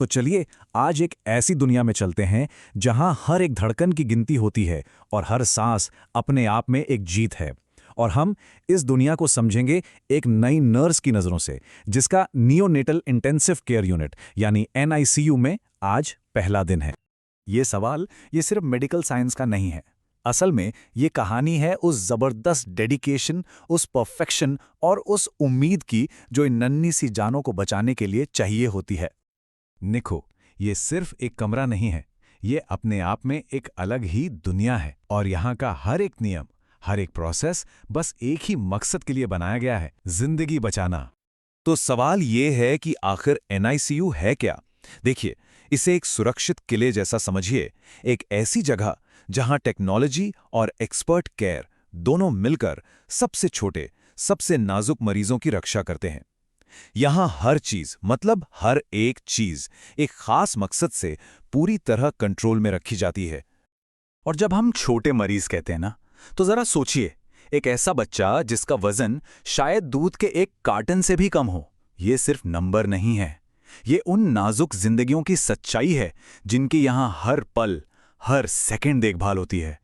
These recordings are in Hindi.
तो चलिए आज एक ऐसी दुनिया में चलते हैं जहां हर एक धड़कन की गिनती होती है और हर सांस अपने आप में एक जीत है। और हम इस दुनिया को समझेंगे एक नई नर्स की नज़रों से, जिसका नियोनेटल इंटेंसिव केयर यूनिट यानी एनआईसीयू में आज पहला दिन है। ये सवाल ये सिर्फ मेडिकल साइंस का नहीं है। असल में ये कहानी है उस जबरदस्त डेडिकेशन, उस परफेक्शन और उस उम्मीद की जो इन नन्ही सी जानों को बचाने के लिए चाहिए होती है। निको, ये सिर्फ एक कमरा नहीं है, ये अपने आप में एक अलग ही दुनिया है और यहाँ का हर एक नियम, हर एक प्रोसेस बस एक ही मकसद के लिए बनाया गया है, जिंदगी बचाना। तो सवाल ये है कि आखिर एनआईसीयू है क्या? देखिए, इसे एक सुरक्षित किले जैसा समझिए, एक ऐसी जगह जहां टेक्नोलॉजी और एक्सपर्ट केयर दोनों मिलकर सबसे छोटे, सबसे नाजुक मरीजों की रक्षा करते हैं। यहां हर चीज, मतलब हर एक चीज, एक खास मकसद से पूरी तरह कंट्रोल में रखी जाती है। और जब हम छोटे मरीज कहते हैं ना, तो जरा सोचिए, एक ऐसा बच्चा जिसका वजन शायद दूध के एक कार्टन से भी कम हो। ये सिर्फ नंबर नहीं है, ये उन नाजुक जिंदगियों की सच्चाई है जिनकी यहां हर पल, हर सेकंड देखभाल होती है।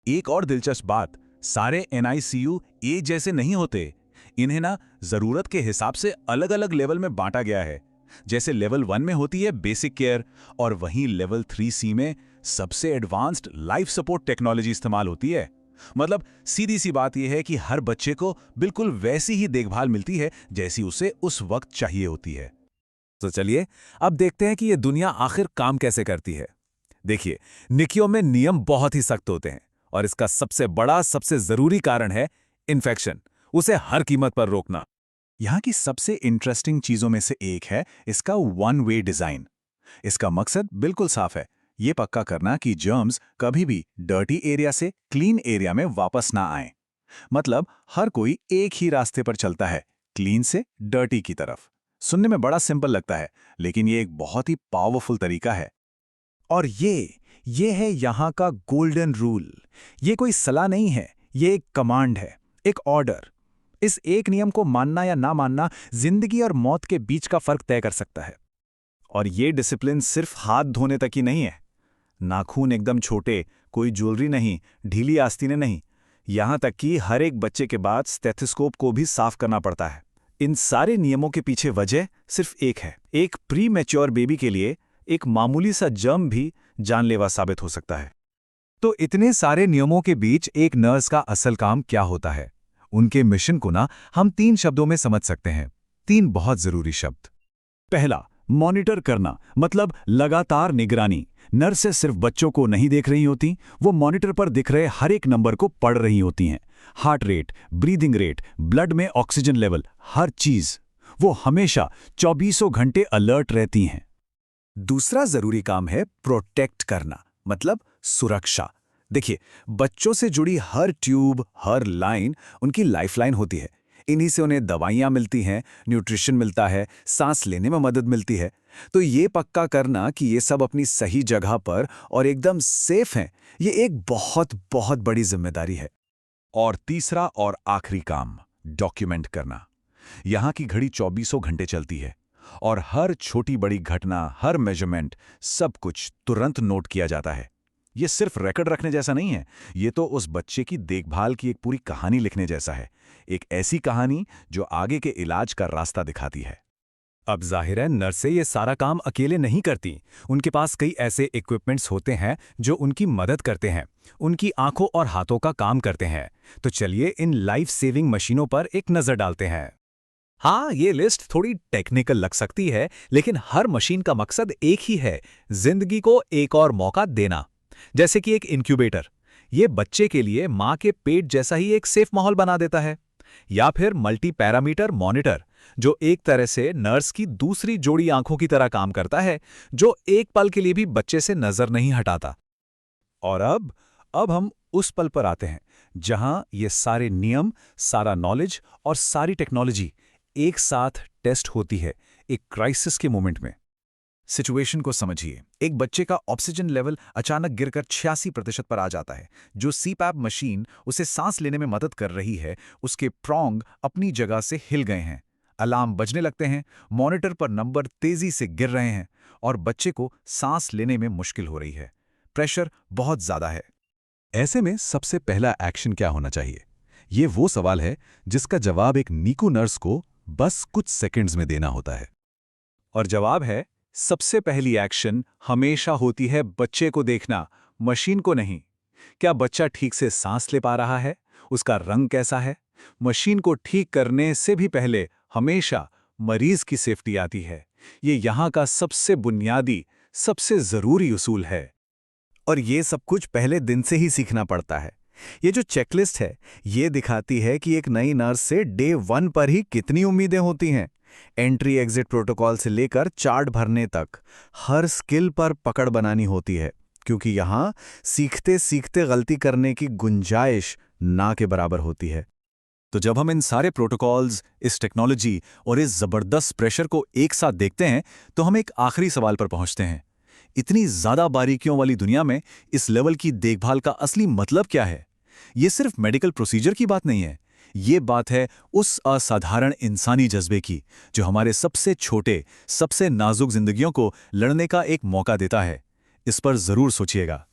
एक और दिलचस्प बात, सारे एनआईसीयू एक जैसे नहीं होते। इन्हें ना जरूरत के हिसाब से अलग अलग लेवल में बांटा गया है। जैसे लेवल 1 में होती है बेसिक केयर, और वहीं लेवल 3C में सबसे एडवांस्ड लाइफ सपोर्ट टेक्नोलॉजी इस्तेमाल होती है। मतलब सीधी सी बात यह है कि हर बच्चे को बिल्कुल वैसी ही देखभाल मिलती है जैसी उसे उस वक्त चाहिए होती है। तो चलिए अब देखते हैं कि यह दुनिया आखिर काम कैसे करती है। देखिए, निकियों में नियम बहुत ही सख्त होते हैं और इसका सबसे बड़ा, सबसे जरूरी कारण है इन्फेक्शन, उसे हर कीमत पर रोकना। यहाँ की सबसे इंटरेस्टिंग चीजों में से एक है इसका वन वे डिजाइन। इसका मकसद बिल्कुल साफ है, ये पक्का करना कि जर्म्स कभी भी डर्टी एरिया से क्लीन एरिया में वापस ना आएं। मतलब हर कोई एक ही रास्ते पर चलता है, क्लीन से डर्टी की तरफ। सुनने में बड़ा सिंपल लगता है, लेकिन ये एक बहुत ही पावरफुल तरीका है। और ये है यहाँ का गोल्डन रूल। ये कोई सलाह नहीं है, ये एक कमांड है, एक ऑर्डर। इस एक नियम को मानना या ना मानना जिंदगी और मौत के बीच का फर्क तय कर सकता है। और ये डिसिप्लिन सिर्फ हाथ धोने तक ही नहीं है। नाखून एकदम छोटे, कोई ज्वेलरी नहीं, ढीली आस्तीनें नहीं, यहां तक कि हर एक बच्चे के बाद स्टेथोस्कोप को भी साफ करना पड़ता है। इन सारे नियमों के पीछे वजह सिर्फ एक है, एक प्री मैच्योर बेबी के लिए एक मामूली सा जर्म भी जानलेवा साबित हो सकता है। तो इतने सारे नियमों के बीच एक नर्स का असल काम क्या होता है? उनके मिशन को ना हम 3 शब्दों में समझ सकते हैं, 3 बहुत जरूरी शब्द। पहला, मॉनिटर करना, मतलब लगातार निगरानी। नर्सें सिर्फ बच्चों को नहीं देख रही होती, वो मॉनिटर पर दिख रहे हर एक नंबर को पढ़ रही होती हैं। Heart rate, breathing rate, blood में ऑक्सीजन लेवल, हर चीज। वो हमेशा 24 घंटे अलर्ट रहती हैं। दूसरा जरूरी काम है प्रोटेक्ट करना, मतलब सुरक्षा। देखिए, बच्चों से जुड़ी हर ट्यूब, हर लाइन उनकी लाइफलाइन होती है। इन्हीं से उन्हें दवाइयाँ मिलती हैं, न्यूट्रिशन मिलता है, सांस लेने में मदद मिलती है। तो ये पक्का करना कि ये सब अपनी सही जगह पर और एकदम सेफ हैं, ये एक बहुत बहुत बड़ी जिम्मेदारी है। और तीसरा और आखिरी काम, डॉक्यूमेंट करना। यहाँ की घड़ी 24 घंटे चलती है और हर छोटी बड़ी घटना, हर मेजरमेंट, सब कुछ तुरंत नोट किया जाता है। ये सिर्फ रिकॉर्ड रखने जैसा नहीं है, ये तो उस बच्चे की देखभाल की एक पूरी कहानी लिखने जैसा है। एक ऐसी कहानी जो आगे के इलाज का रास्ता दिखाती है। अब जाहिर है, नर्सें ये सारा काम अकेले नहीं करती। उनके पास कई ऐसे इक्विपमेंट्स होते हैं जो उनकी मदद करते हैं, उनकी आंखों और हाथों का काम करते हैं। तो चलिए इन लाइफ सेविंग मशीनों पर एक नजर डालते हैं। हाँ, ये लिस्ट थोड़ी टेक्निकल लग सकती है, लेकिन हर मशीन का मकसद एक ही है, जिंदगी को एक और मौका देना। जैसे कि एक इंक्यूबेटर, ये बच्चे के लिए मां के पेट जैसा ही एक सेफ माहौल बना देता है। या फिर मल्टी पैरामीटर मॉनिटर, जो एक तरह से नर्स की दूसरी जोड़ी आंखों की तरह काम करता है, जो एक पल के लिए भी बच्चे से नजर नहीं हटाता। और अब हम उस पल पर आते हैं जहां ये सारे नियम, सारा नॉलेज और सारी टेक्नोलॉजी एक साथ टेस्ट होती है, एक क्राइसिस के मोमेंट में। सिचुएशन को समझिए, एक बच्चे का ऑक्सीजन लेवल अचानक गिरकर 86% पर आ जाता है। जो सीपैप मशीन उसे सांस लेने में मदद कर रही है, उसके प्रोंग अपनी जगह से हिल गए हैं। अलार्म बजने लगते हैं, मॉनिटर पर नंबर तेजी से गिर रहे हैं और बच्चे को सांस लेने में मुश्किल हो रही है। प्रेशर बहुत ज्यादा है। ऐसे में सबसे पहला एक्शन क्या होना चाहिए? ये वो सवाल है जिसका जवाब एक नीको नर्स को बस कुछ सेकंड्स में देना होता है। और जवाब है, सबसे पहली एक्शन हमेशा होती है बच्चे को देखना, मशीन को नहीं। क्या बच्चा ठीक से सांस ले पा रहा है? उसका रंग कैसा है? मशीन को ठीक करने से भी पहले हमेशा मरीज की सेफ्टी आती है। ये यहाँ का सबसे बुनियादी, सबसे जरूरी उसूल है। और ये सब कुछ पहले दिन से ही सीखना पड़ता है। ये जो चेकलिस्ट है, ये दिखाती है कि एक नई नर्स से डे 1 पर ही कितनी उम्मीदें होती हैं। एंट्री एग्जिट प्रोटोकॉल से लेकर चार्ट भरने तक हर स्किल पर पकड़ बनानी होती है, क्योंकि यहाँ सीखते सीखते गलती करने की गुंजाइश ना के बराबर होती है। तो जब हम इन सारे प्रोटोकॉल्स, इस टेक्नोलॉजी और इस जबरदस्त प्रेशर को एक साथ देखते हैं, तो हम एक आखिरी सवाल पर पहुंचते हैं। इतनी ज्यादा बारीकियों वाली दुनिया में इस लेवल की देखभाल का असली मतलब क्या है? ये सिर्फ मेडिकल प्रोसीजर की बात नहीं है। ये बात है उस असाधारण इंसानी जज्बे की, जो हमारे सबसे छोटे, सबसे नाजुक जिंदगियों को लड़ने का एक मौका देता है। इस पर जरूर सोचिएगा।